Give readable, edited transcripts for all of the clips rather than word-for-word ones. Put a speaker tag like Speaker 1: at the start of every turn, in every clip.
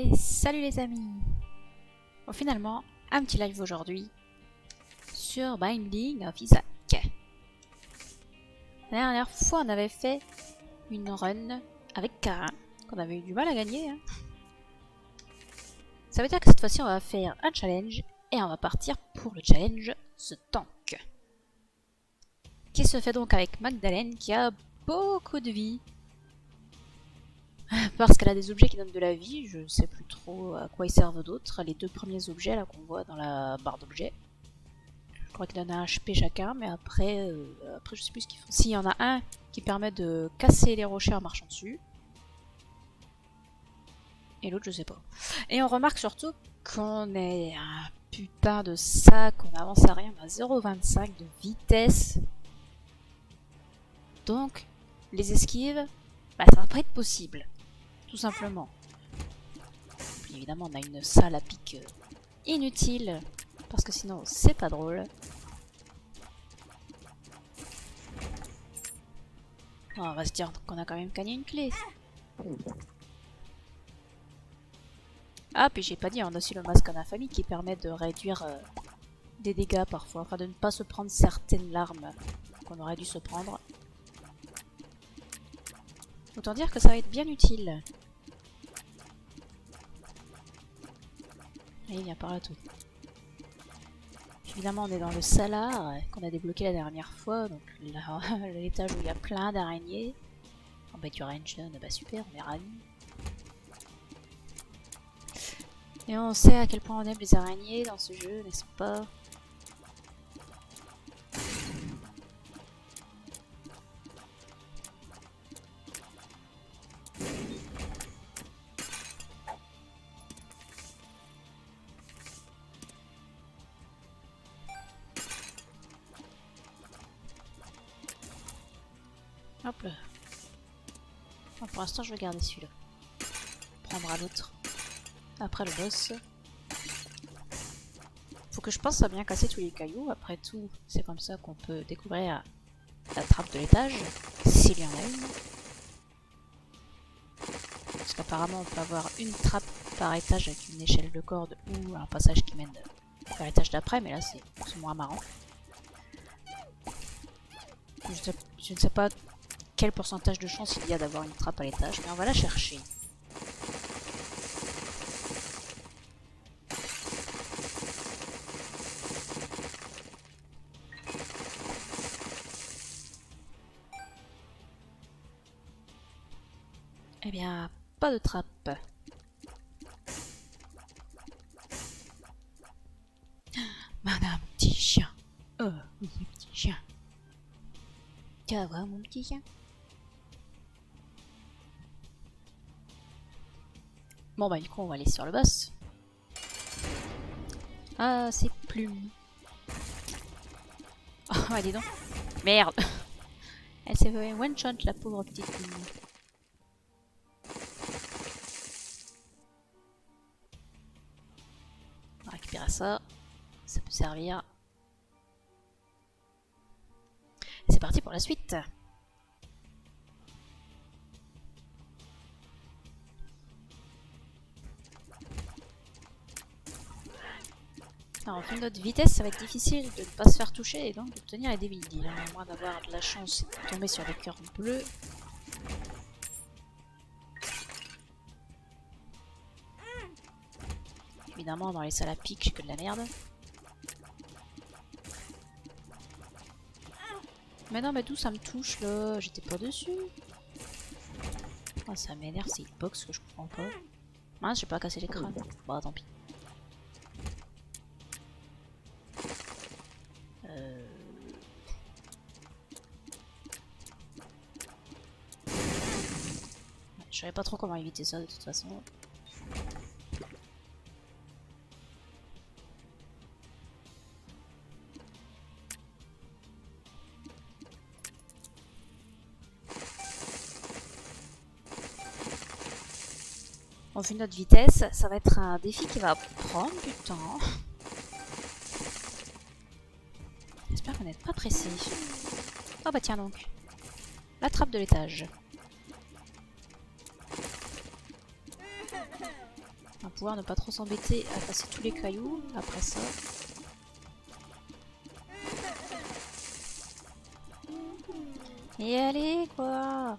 Speaker 1: Et salut les amis. Bon, finalement, un petit live aujourd'hui sur Binding of Isaac. La dernière fois, on avait fait une run avec Karin, qu'on avait eu du mal à gagner. Ça veut dire que cette fois-ci, on va faire un challenge et on va partir pour le challenge The Tank. Qui se fait donc avec Magdalene qui a beaucoup de vie. Parce qu'elle a des objets qui donnent de la vie, je sais plus trop à quoi ils servent d'autres. Les deux premiers objets là qu'on voit dans la barre d'objets. Je crois qu'ils donnent un HP chacun, mais après je sais plus ce qu'ils font. Si, il y en a un qui permet de casser les rochers en marchant dessus. Et l'autre je sais pas. Et on remarque surtout qu'on est un putain de sac, on avance à rien, on a 0,25 de vitesse. Donc, les esquives, bah, ça va pas être possible. Tout simplement. Puis évidemment, on a une salle à pic inutile, parce que sinon, c'est pas drôle. Oh, on va se dire qu'on a quand même gagné une clé. Ah, puis j'ai pas dit, on a aussi le masque en infamie qui permet de réduire des dégâts parfois, enfin de ne pas se prendre certaines larmes qu'on aurait dû se prendre. Autant dire que ça va être bien utile. Allez, viens par là tout. Évidemment, on est dans le salar qu'on a débloqué la dernière fois, donc l'étage où il y a plein d'araignées. Oh bah du Ranchen, bah super, on est ravis. Et on sait à quel point on aime les araignées dans ce jeu, n'est-ce pas? Hop là. Bon, pour l'instant, je vais garder celui-là. On prendra l'autre. Après le boss. Faut que je pense à bien casser tous les cailloux. Après tout, c'est comme ça qu'on peut découvrir la trappe de l'étage. S'il y en a une. Parce qu'apparemment, on peut avoir une trappe par étage avec une échelle de corde ou un passage qui mène vers l'étage d'après. Mais là, c'est moins marrant. Je ne sais pas quel pourcentage de chance il y a d'avoir une trappe à l'étage, mais on va la chercher. Eh bien, pas de trappe. Madame, petit chien. Oh, oui, petit chien. Tu vas voir mon petit chien. Bon bah du coup on va aller sur le boss. Ah c'est plus. Oh allez donc. Merde. Elle s'est fait one shot la pauvre petite fille. On va récupérer ça. Ça peut servir. C'est parti pour la suite. Alors, en fin de vitesse, ça va être difficile de ne pas se faire toucher et donc d'obtenir les Devil Deal. À moins d'avoir de la chance et de tomber sur les cœurs bleus. Évidemment, dans les salles à pic, j'ai que de la merde. Mais non, mais d'où ça me touche là? J'étais pas dessus. Oh, ça m'énerve, c'est hitbox que je comprends pas. Mince, j'ai pas cassé l'écran. Bah, tant pis. Je savais pas trop comment éviter ça de toute façon. On fait notre vitesse, ça va être un défi qui va prendre du temps. J'espère qu'on n'est pas pressé. Oh bah tiens donc. La trappe de l'étage. va pouvoir ne pas trop s'embêter à passer tous les cailloux après ça. Et allez quoi!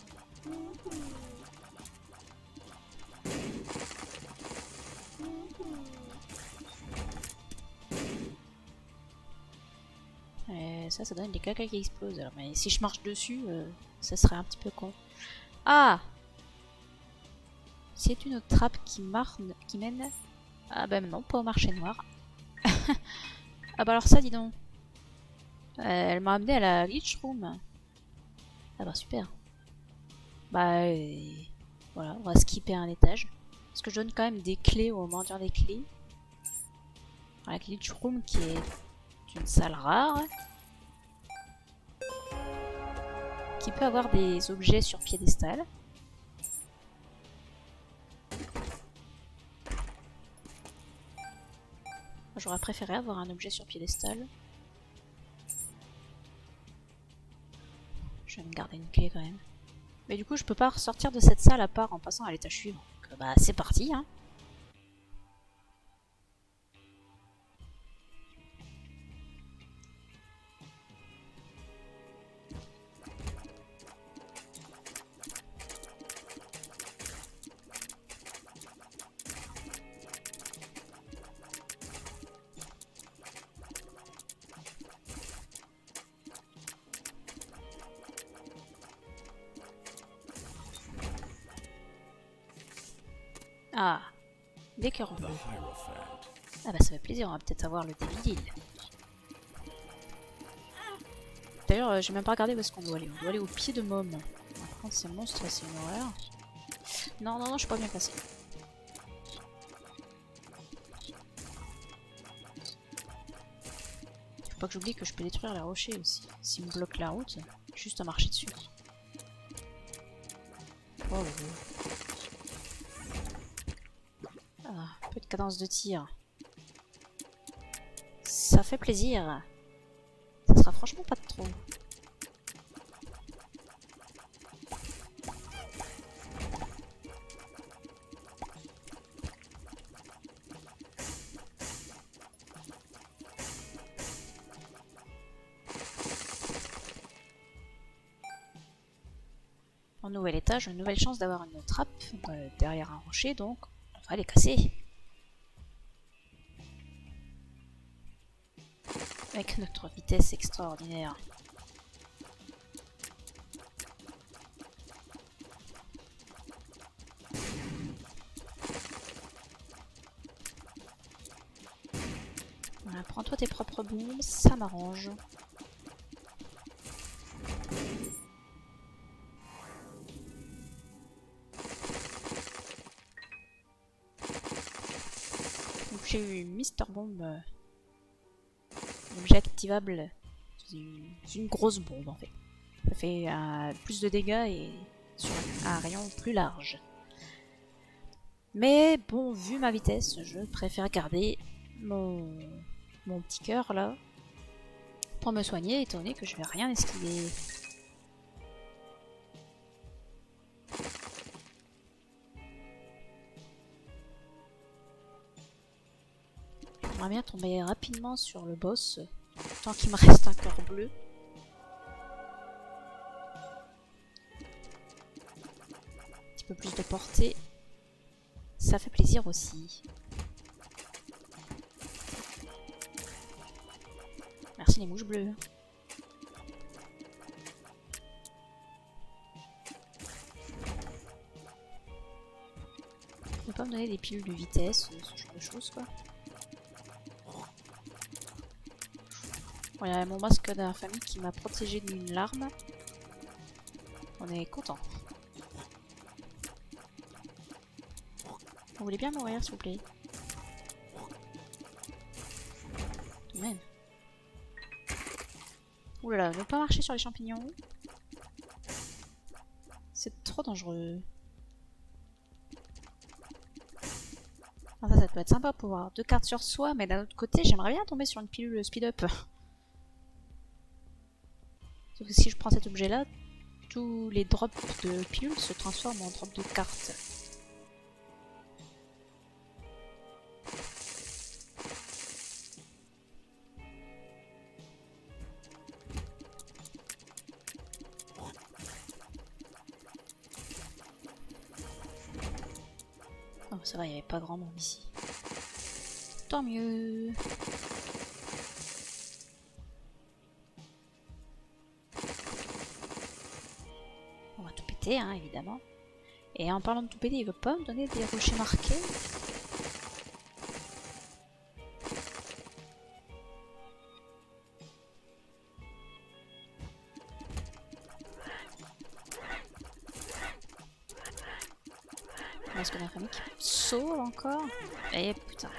Speaker 1: Et ça donne des caca qui explosent. Alors, mais si je marche dessus, ça serait un petit peu con. Ah! C'est une autre trappe qui mène. Ah bah non, pas au marché noir. Ah bah alors ça, dis donc. Elle m'a amené à la glitch room. Ah bah super. Bah voilà, on va skipper un étage. Parce que je donne quand même des clés au mendiant des clés. La glitch room qui est une salle rare. Qui peut avoir des objets sur piédestal. J'aurais préféré avoir un objet sur piédestal. Je vais me garder une clé quand même. Mais du coup, je peux pas ressortir de cette salle à part en passant à l'étage suivant. Donc, bah, c'est parti, hein. Ah, des cœurs bleus. Ah bah ça fait plaisir, on va peut-être avoir le David Hill. D'ailleurs, j'ai même pas regardé où est-ce qu'on doit aller. On doit aller au pied de Mom. Par contre, ces monstres, c'est une horreur. Non, non, non, je suis pas bien passé. Faut pas que j'oublie que je peux détruire les rochers aussi. S'ils me bloquent la route, juste à marcher dessus. Oh le dieu. Ah, peu de cadence de tir. Ça fait plaisir. Ça sera franchement pas de trop. En nouvel étage, une nouvelle chance d'avoir une trappe derrière un rocher, donc on va les casser. Avec notre vitesse extraordinaire. Voilà, prends-toi tes propres bombes, ça m'arrange. Donc j'ai eu Mister Bomb, objet activable. C'est une grosse bombe en fait. Ça fait plus de dégâts et sur un rayon plus large. Mais bon, vu ma vitesse, je préfère garder mon petit cœur là pour me soigner, étant donné que je vais rien esquiver. J'aimerais bien tomber rapidement sur le boss, tant qu'il me reste un cœur bleu. Un petit peu plus de portée. Ça fait plaisir aussi. Merci les mouches bleues. Tu peux pas me donner des pilules de vitesse, ce genre de choses quoi. Bon, il y a mon masque de la famille qui m'a protégé d'une larme. On est content. Vous voulez bien mourir s'il vous plaît? Tout de même. Ouh là là, ne pas marcher sur les champignons. C'est trop dangereux. Enfin, ça peut être sympa pour avoir 2 cartes sur soi, mais d'un autre côté, j'aimerais bien tomber sur une pilule speed-up. Sauf que si je prends cet objet-là, tous les drops de pilules se transforment en drops de cartes. ça va, il n'y avait pas grand monde ici. Tant mieux. On va tout péter, hein, évidemment. Et en parlant de tout péter, il veut pas me donner des rochers marqués? Est-ce qu'on a un famille qui sauve encore? Eh putain.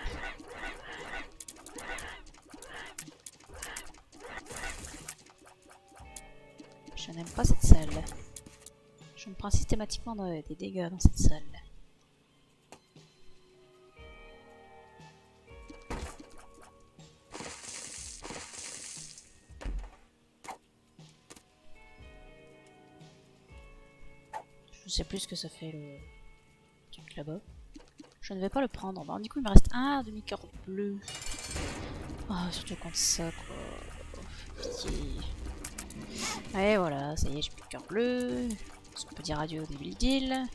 Speaker 1: Je n'aime pas cette salle. Je me prends systématiquement des dégâts dans cette salle. Je sais plus ce que ça fait le truc là-bas. Je ne vais pas le prendre. Bon, du coup, il me reste un demi-cœur bleu. Oh, surtout contre ça, quoi. Oh, pitié. Et voilà, ça y est, j'ai plus de cœur bleu. Est-ce qu'on peut dire adieu au Devil Deal?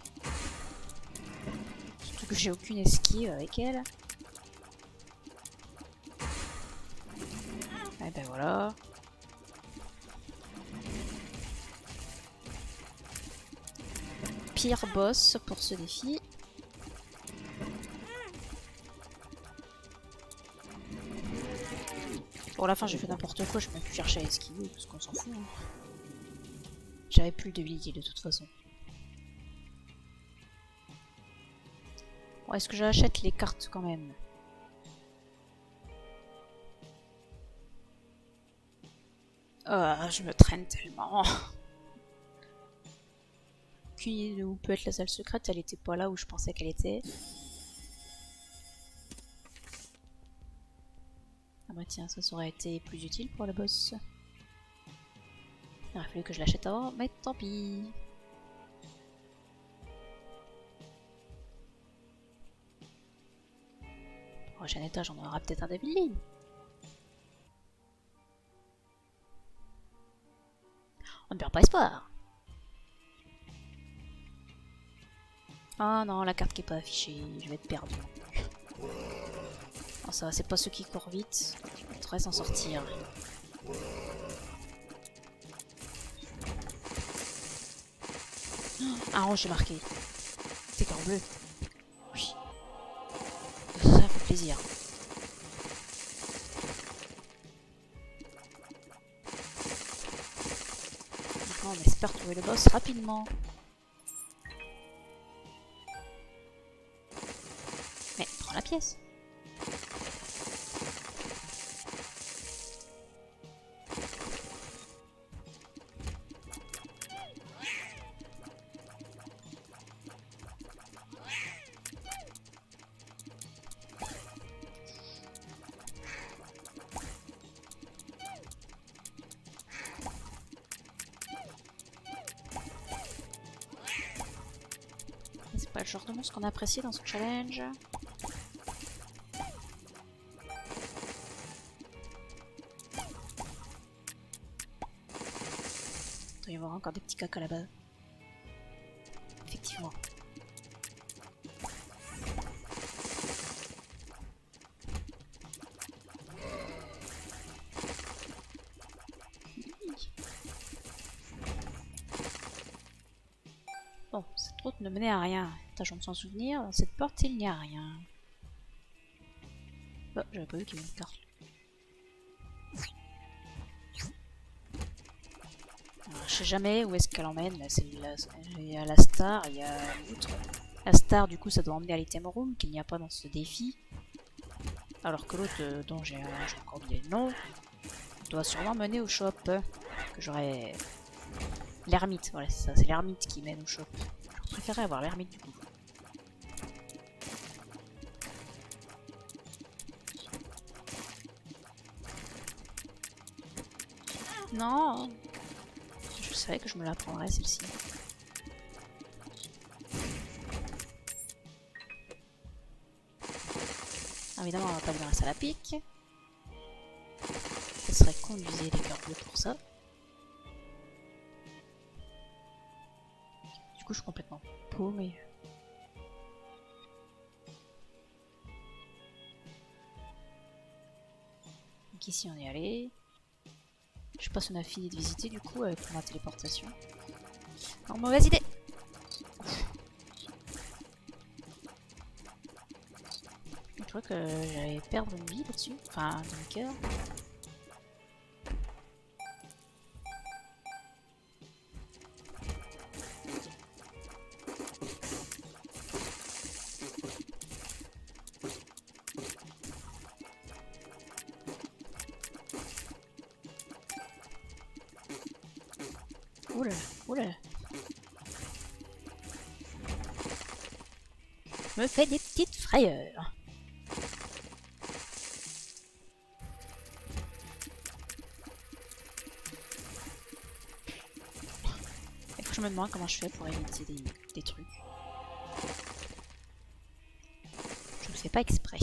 Speaker 1: Surtout que j'ai aucune esquive avec elle. Et ben voilà. Pire boss pour ce défi. Pour la fin, j'ai fait n'importe quoi, je peux même plus chercher à esquiver parce qu'on s'en fout. Hein. J'avais plus de Devil Deal de toute façon. Bon, est-ce que j'achète les cartes quand même? Je me traîne tellement. Aucune idée de où peut être la salle secrète, elle était pas là où je pensais qu'elle était. Ah bah tiens, ça aurait été plus utile pour le boss. Il aurait fallu que je l'achète avant, mais tant pis. Prochain étage, on aura peut-être un Devil Deal. On ne perd pas espoir. Ah non, la carte qui est pas affichée, je vais être perdu. Oh, ça va, c'est pas ceux qui courent vite. On devrait s'en sortir. Un rocher marqué. C'est cœur bleu. Oui. Ça fait plaisir. Maintenant, on espère trouver le boss rapidement. Mais prends la pièce. C'est pas le genre de monstre qu'on a apprécié dans ce challenge. Il doit y avoir encore des petits caca là-bas. Effectivement. Bon, cette route ne menait à rien. Tâchons de s'en souvenir, dans cette porte il n'y a rien. Oh, j'avais pas vu qu'il y avait une carte. Alors, je sais jamais où est-ce qu'elle emmène. Là, il y a la star, il y a l'autre. La star, du coup, ça doit emmener à l'item room, qu'il n'y a pas dans ce défi. Alors que l'autre, dont j'ai encore oublié le nom, doit sûrement mener au shop. Que j'aurais... L'ermite, voilà, c'est ça, c'est l'ermite qui mène au shop. Je préférerais avoir l'ermite du coup. Non! Je savais que je me la prendrais celle-ci. Évidemment, on va pas lui rester à la pique. Ce serait con d'user les cœurs bleus pour ça. Du coup, je suis complètement paumée. qu'ici on est allé. Je sais pas si on a fini de visiter du coup avec ma téléportation. Non, mauvaise idée! Je crois que j'allais perdre une vie là-dessus. Enfin, un demi-cœur. Oula, oula. Je me fais des petites frayeurs. Et je me demande comment je fais pour éviter des trucs. Je ne fais pas exprès.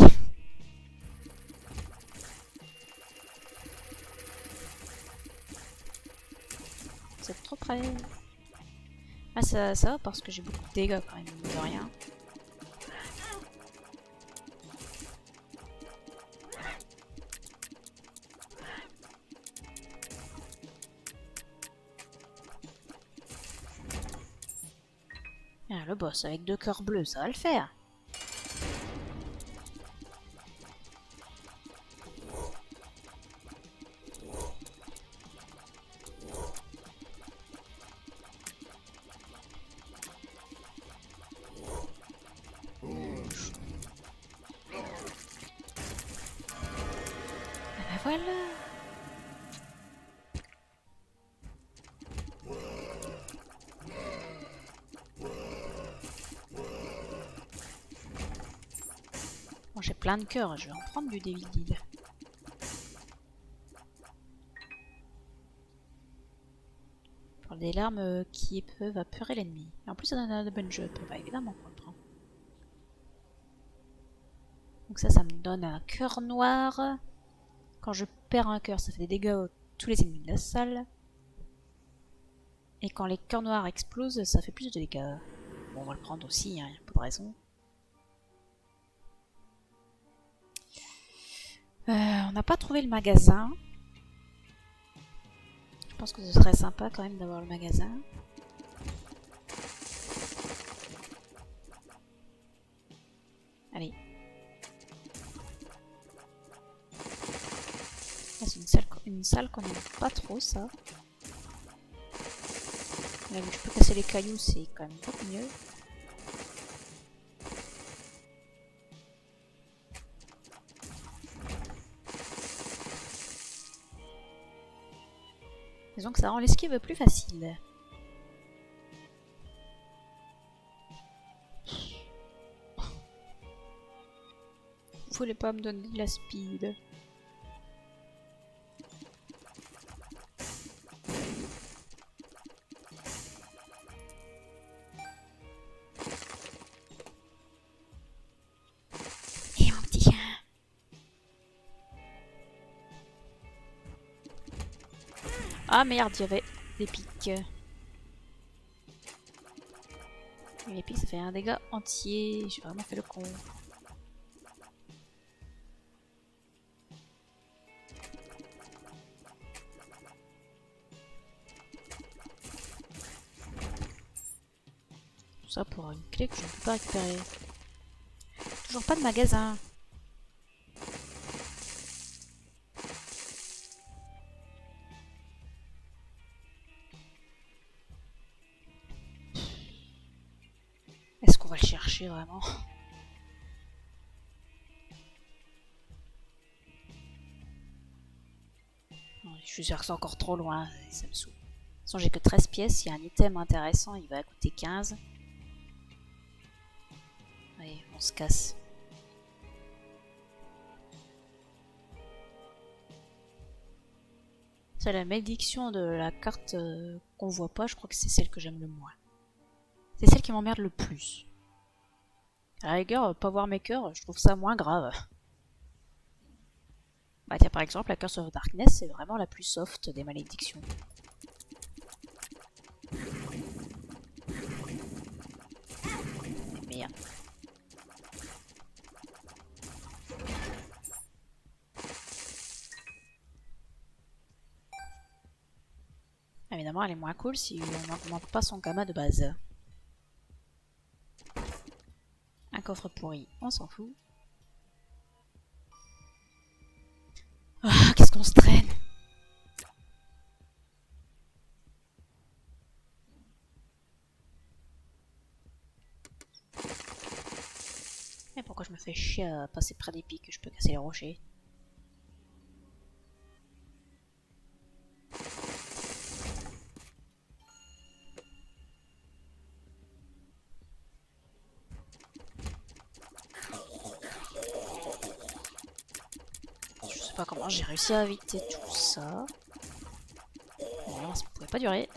Speaker 1: C'est trop près. Ah ça va parce que j'ai beaucoup de dégâts quand même, de rien. Ah, le boss avec 2 cœurs bleus, ça va le faire. Ah bah voilà. Bon, j'ai plein de cœurs, je vais en prendre du Devil Deal. Pour des larmes qui peuvent apurer l'ennemi. Et en plus ça donne un double jump, bah évidemment qu'on le prend. Donc ça me donne un cœur noir. Quand je perds un cœur, ça fait des dégâts à tous les ennemis de la salle. Et quand les cœurs noirs explosent, ça fait plus de dégâts. Bon, on va le prendre aussi, hein, y a pas de raison. On n'a pas trouvé le magasin. Je pense que ce serait sympa quand même d'avoir le magasin. Allez. Ah, c'est une salle qu'on n'aime pas trop, ça. Là où je peux casser les cailloux, c'est quand même beaucoup mieux. Disons que ça rend l'esquive plus facile. Vous voulez pas me donner de la speed? Et mon petit chien. Ah merde, il y avait des pics. Les pics, ça fait un dégât entier. J'ai vraiment fait le con. Tout ça pour une clé que je ne peux pas récupérer. Toujours pas de magasin. Est-ce qu'on va le chercher vraiment? Non, je suis sûr que c'est encore trop loin, ça me saoule. De toute façon, j'ai que 13 pièces, il y a un item intéressant, il va coûter 15. Allez, on se casse. C'est la malédiction de la carte qu'on voit pas, je crois que c'est celle que j'aime le moins. C'est celle qui m'emmerde le plus. À la rigueur, pas voir mes cœurs, je trouve ça moins grave. Bah tiens, par exemple, la Curse of Darkness, c'est vraiment la plus soft des malédictions. Merde. Évidemment, elle est moins cool si on n'augmente pas son gamma de base. Un coffre pourri, on s'en fout. Ah, qu'est-ce qu'on se traîne! Et pourquoi je me fais chier à passer près des pics que je peux casser les rochers? Je sais pas comment j'ai réussi à éviter tout ça. Non, ça pouvait pas durer.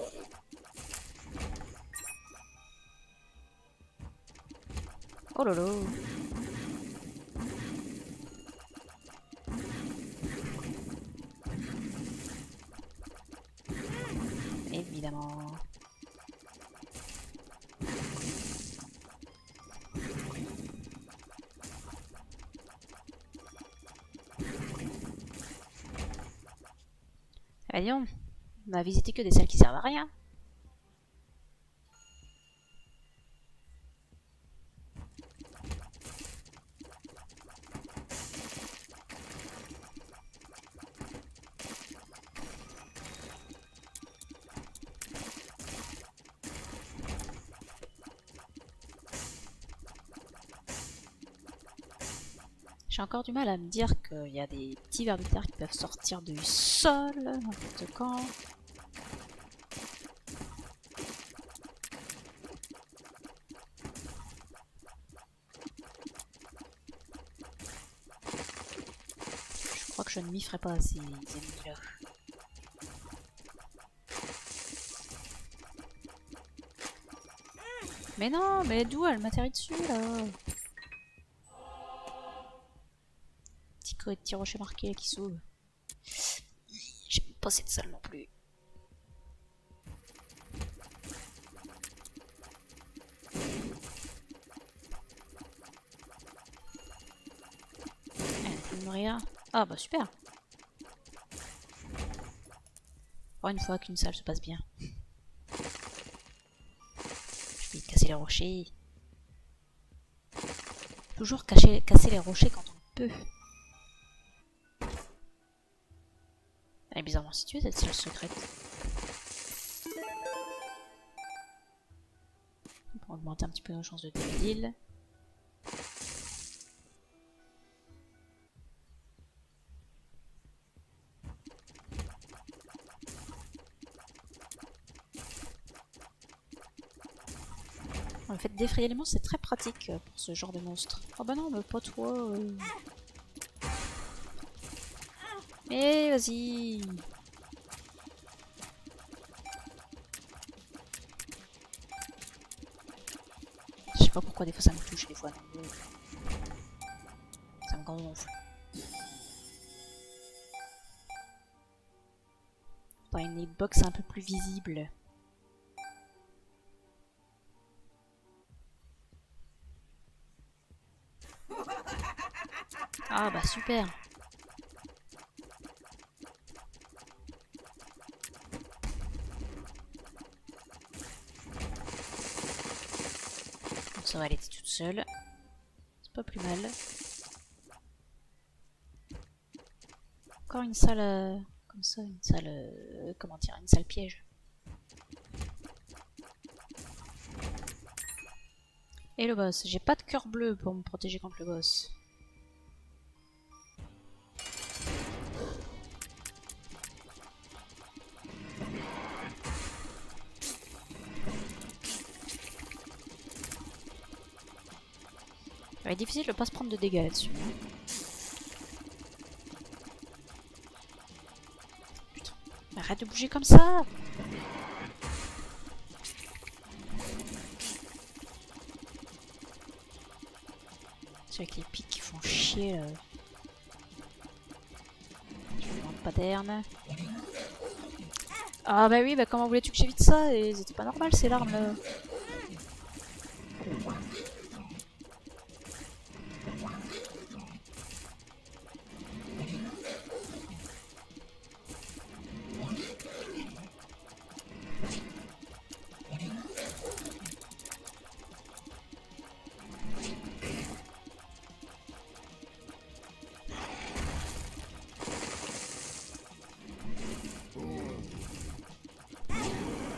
Speaker 1: Oh lolo! Évidemment. Ah dis donc, on a visité que des salles qui servent à rien. J'ai encore du mal à me dire qu'il y a des petits vers de terre qui peuvent sortir du sol, n'importe quand. Je crois que je ne m'y ferai pas à ces ennemis-là. Mais non, mais d'où elle m'atterrit dessus là? Petit rocher marqué qui s'ouvre. J'aime pas cette salle non plus. Elle peut mourir. Ah bah super. Pour une fois qu'une salle se passe bien. Je vais casser les rochers. Toujours casser les rochers quand on peut. Elle est bizarrement située cette salle secrète. Pour augmenter un petit peu nos chances de deal. En fait, défrayer les monstres, c'est très pratique pour ce genre de monstre. Oh bah non, mais pas toi. Mais vas-y. Je sais pas pourquoi des fois ça me touche, des fois non. Ça me gonfle. Faudrait une hitbox un peu plus visible. Ah bah super. Donc ça va, elle était toute seule. C'est pas plus mal. Encore une salle comme ça, une salle comment dire, une salle piège. Et le boss, j'ai pas de cœur bleu pour me protéger contre le boss. Ça va être difficile de pas se prendre de dégâts là-dessus. Putain, mais arrête de bouger comme ça! C'est avec les pics qui font chier là. Je vais prendre pattern. Ah bah oui, bah comment voulais-tu que j'évite ça? Et c'était pas normal ces larmes là.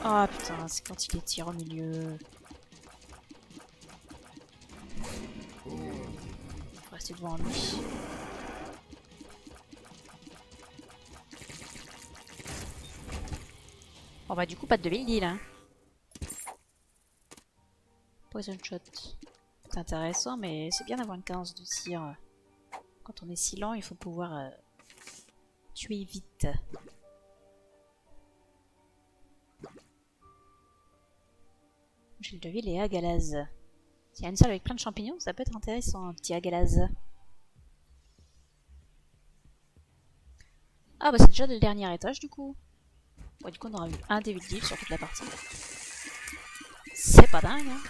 Speaker 1: Ah putain, c'est quand il les tire au milieu. Faut rester devant lui. Bon bah du coup pas de big deal hein. Poison shot. C'est intéressant mais c'est bien d'avoir une cadence de tir. Quand on est si lent il faut pouvoir tuer vite. Gel de ville et agalaz. S'il y a une salle avec plein de champignons ça peut être intéressant un petit agalaz. Ah bah c'est déjà le dernier étage du coup. Bon, du coup on aura eu un Devil Deal sur toute la partie. C'est pas dingue hein.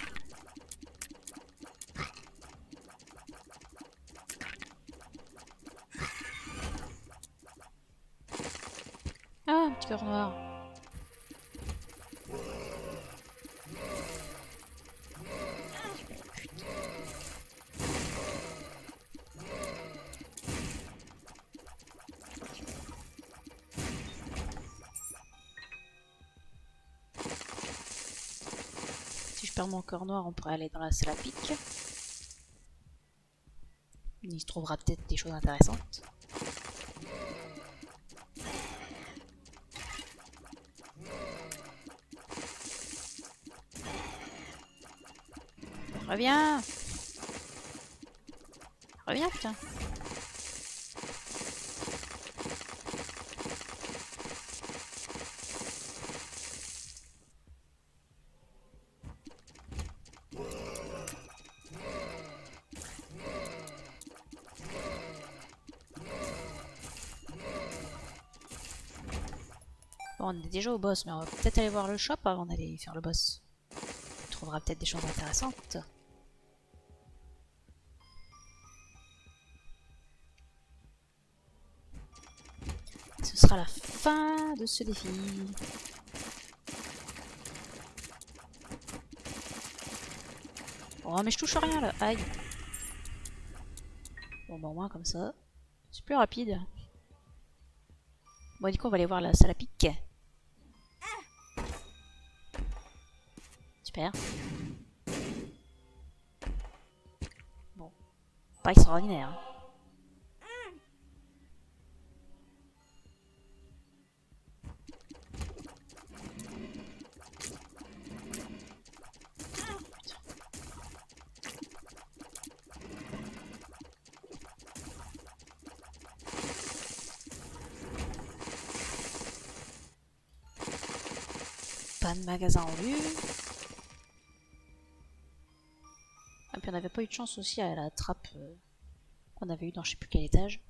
Speaker 1: Ah un petit cœur noir. Si je perds mon cœur noir on pourrait aller dans la salle à pic. Il se trouvera peut-être des choses intéressantes. Reviens! Reviens putain! Bon, on est déjà au boss, mais on va peut-être aller voir le shop avant d'aller faire le boss. On trouvera peut-être des choses intéressantes. Ce sera la fin de ce défi. Oh mais je touche rien là, aïe. Bon bah au moins comme ça, c'est plus rapide. Bon du coup on va aller voir la salle à pic. Super. Bon, pas extraordinaire. Hein. Pas de magasin en vue. Et puis on n'avait pas eu de chance aussi à la trappe qu'on avait eu dans je sais plus quel étage.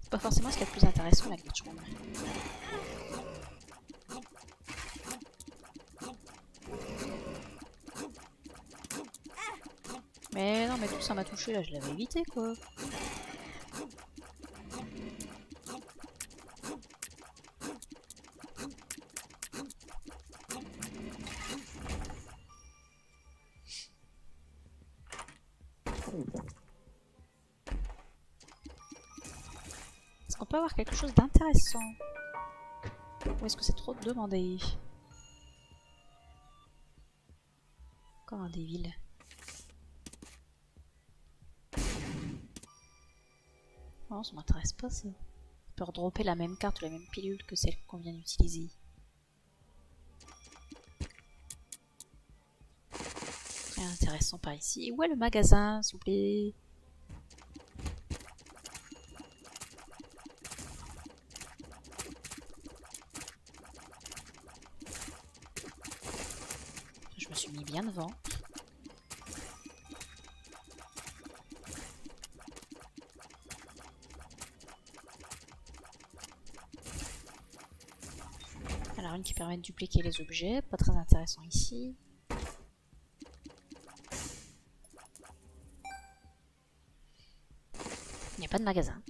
Speaker 1: C'est pas forcément ce qu'il y a de plus intéressant la glitch room. Mais non mais tout ça m'a touché là, je l'avais évité quoi. Est-ce qu'on peut avoir quelque chose d'intéressant? Ou est-ce que c'est trop demandé? Encore un Devil. Non, ça m'intéresse pas ça. On peut redropper la même carte ou la même pilule que celle qu'on vient d'utiliser. Rien d'intéressant par ici. Où est le magasin, s'il vous plaît? Je me suis mis bien devant. Alors une qui permet de dupliquer les objets, pas très intéressant ici. Il n'y a pas de magasin.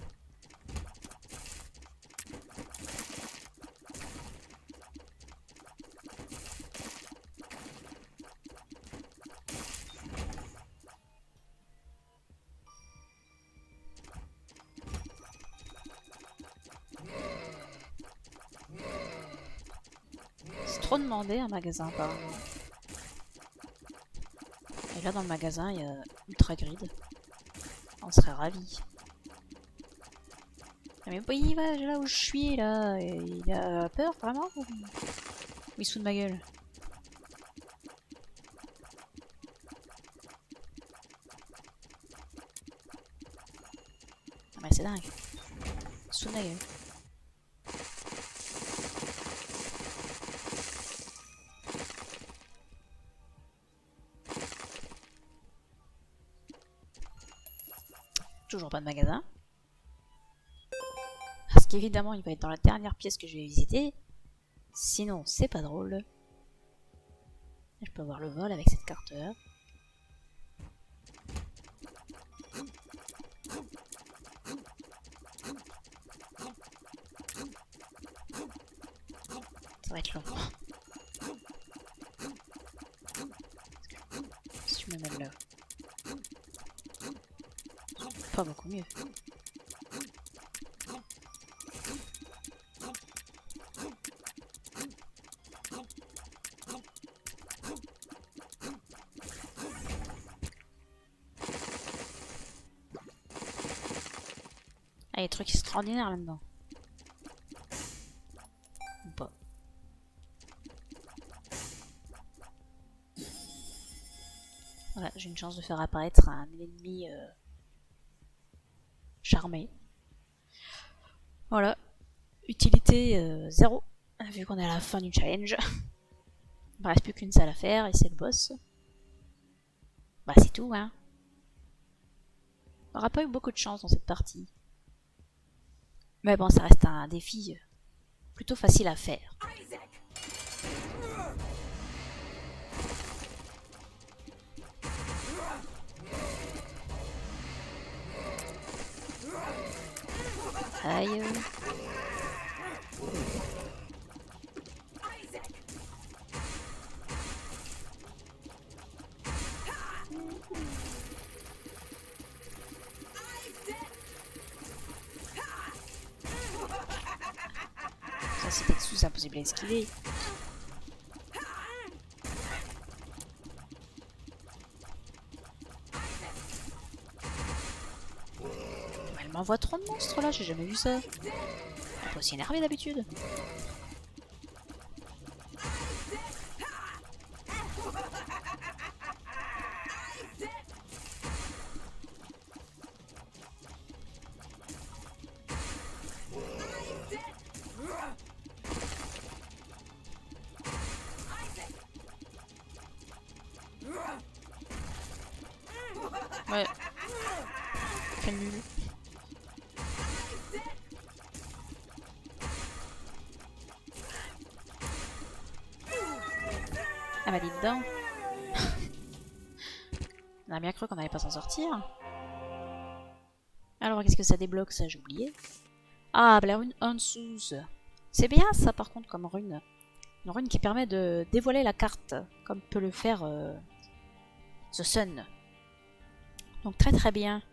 Speaker 1: trop demandé un magasin apparemment. Et là dans le magasin il y a Ultra Grid. On serait ravis. Mais il va là où je suis là. Et il a peur vraiment ou il se fout de ma gueule? Mais c'est dingue. Il se fout de ma gueule. Toujours pas de magasin. Parce qu'évidemment, il va être dans la dernière pièce que je vais visiter. Sinon, c'est pas drôle. Je peux avoir le vol avec cette carte-là. Ça va être long. Si je me mets là. Pas beaucoup mieux. Ah, il y a des trucs extraordinaires là-dedans. Ou pas. Voilà, j'ai une chance de faire apparaître un ennemi charmé. Voilà. Utilité 0. Vu qu'on est à la fin du challenge. Il me reste plus qu'une salle à faire et c'est le boss. Bah c'est tout hein. On n'aura pas eu beaucoup de chance dans cette partie. Mais bon, ça reste un défi plutôt facile à faire. Aïe. Ça c'était dessous, impossible à esquiver. Elle m'envoie trop de monstres là, j'ai jamais vu ça. Elle est pas aussi énervée d'habitude. Ouais. Quel nul. Ah bah dis dedans. On a bien cru qu'on n'allait pas s'en sortir. Alors qu'est-ce que ça débloque ça, j'ai oublié. Ah bah la rune Ansuz. C'est bien ça par contre comme rune. Une rune qui permet de dévoiler la carte, comme peut le faire The Sun. Donc très très bien.